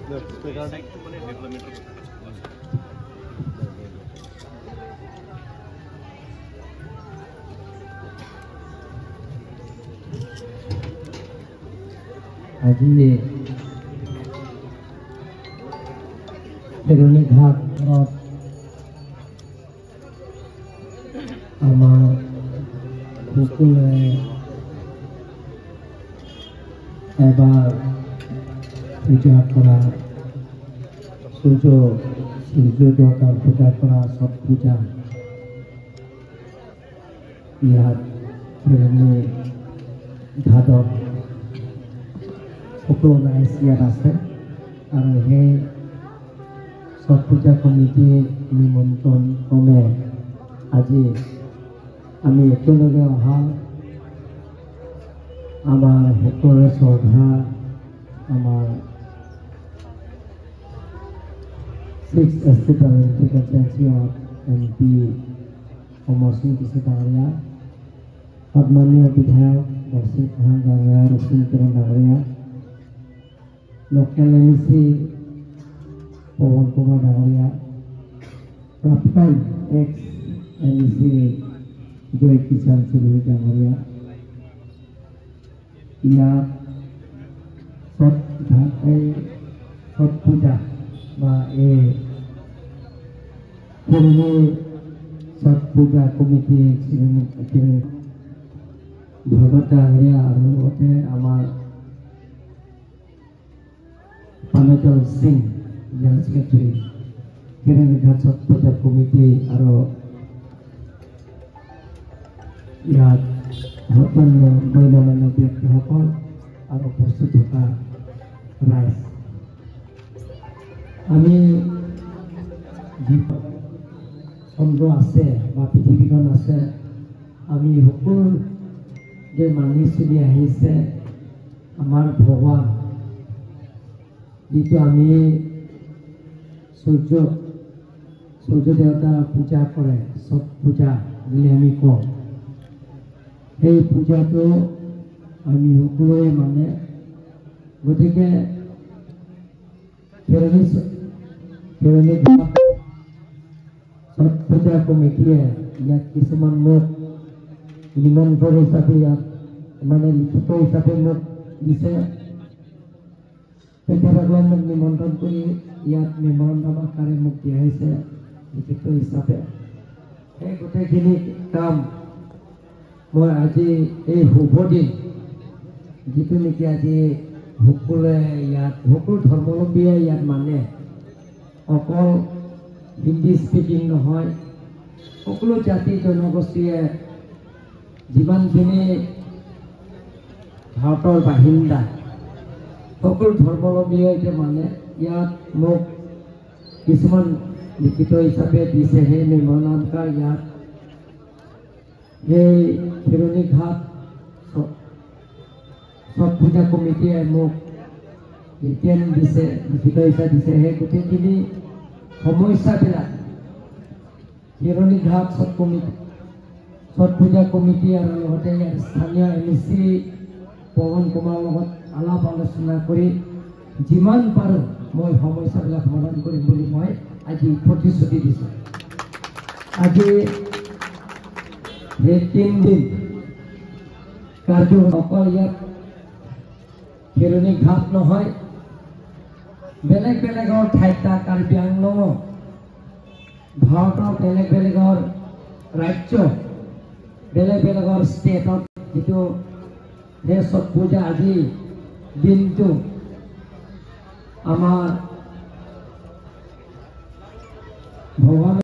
আজি ফেৰনি ঘাট আমাৰ সকলে এবাৰ পূজা কৰা সূৰ্য দেবতাৰ পূজা কৰা সব পূজা ইয়াত ফেৰনি ঘাটত সকলো ৰাইজ ইয়াত আছে আৰু সেই ছট পূজা কমিটিৰ নিমন্ত্ৰণ ক্ৰমে আজি আমি একেলগে অহা আমাৰ সকলোৰে শ্ৰদ্ধা আমাৰ 6th SC Parliamentary Constituency of MP অমৰ সিং কিছু ডাঙৰীয়া, সন্মানীয় বিধায়ক বসিত ধান ডাঙৰীয়া, ৰশ্মি কিৰণ ডাঙৰীয়া, লোকেল MC পৱন কুমাৰ ডাঙৰীয়া, প্ৰাক্তন এক্স MC জয় কিষাণ চৌধুৰী ডাঙৰীয়া, ইয়াত ছট পূজা বা এই পুৰণি ছট পূজা কমিটি ভগত ডাঙৰীয়া আৰু লগতে আমাৰ পানজল সিং জেনেৰেল সেক্ৰেটাৰী ফেৰনি ঘাট ছট পূজা কমিটি আৰু ইয়াত সকলো গণ্যমান্য ব্যক্তিসকল আৰু উপস্থিত থকা ৰাইজ, আমি যি চন্দ্ৰ আছে বা পৃথিৱীখন আছে, আমি সকলো যে মানি চলি আহিছে আমাৰ ভগৱান, যিটো আমি সূৰ্য দেৱতা পূজা কৰে, ছট পূজা বুলি আমি কওঁ, সেই পূজাটো আমি সকলোৱে মানে। গতিকে ফেৰনি ঘাট ছট পূজা কমিটিয়ে ইয়াত কিছুমান মোক নিমন্ত্ৰণ হিচাপে ইয়াত মানে লিখিত হিচাপে মোক দিছে। তেখেতসকলে মোক নিমন্ত্ৰণ কৰি ইয়াত মেমৰেণ্ডাম আকাৰে মোক দিয়াইছে লিখিত হিচাপে। সেই গোটেইখিনি কাম মই আজি এই শুভ দিন, যিটো নেকি আজি সকলোৱে ইয়াত সকলো ধৰ্মাৱলম্বীয়ে ইয়াত মানে, অকল হিন্দী স্পিকিং নহয়, সকলো জাতি জনগোষ্ঠীয়ে যিমানখিনি ভাৰতৰ বাসিন্দা সকলো ধৰ্মাৱলম্বীয়ে যে মানে ইয়াত মোক কিছুমান লিখিত হিচাপে দিছে। সেই মেমৰেণ্ডাম ইয়াত সেই ফেৰনি ঘাট ছট পূজা কমিটিয়ে মোক ৰিটেন দিছে, লিখিত হিচাপে দিছে। সেই গোটেইখিনি সমস্যাবিলাক ফেৰনি ঘাট ছট পূজা কমিটি আৰু লগতে ইয়াৰ স্থানীয় MC পৱন কুমাৰৰ লগত আলাপ আলোচনা কৰি যিমান পাৰোঁ মই সমস্যাবিলাক সমাধান কৰিম বুলি মই আজি প্ৰতিশ্ৰুতি দিছোঁ। আজি সেই 3 দিন কাৰ্য অকল ইয়াত ফেৰনি ঘাট নহয়, বেলেগ বেলেগৰ ঠাইত কাৰ্বি আংলং, ভাৰতৰ বেলেগ বেলেগৰ ৰাজ্য, বেলেগ বেলেগৰ ষ্টেটত যিটো সেই ছট পূজা আজি দিনটো আমাৰ ভগৱান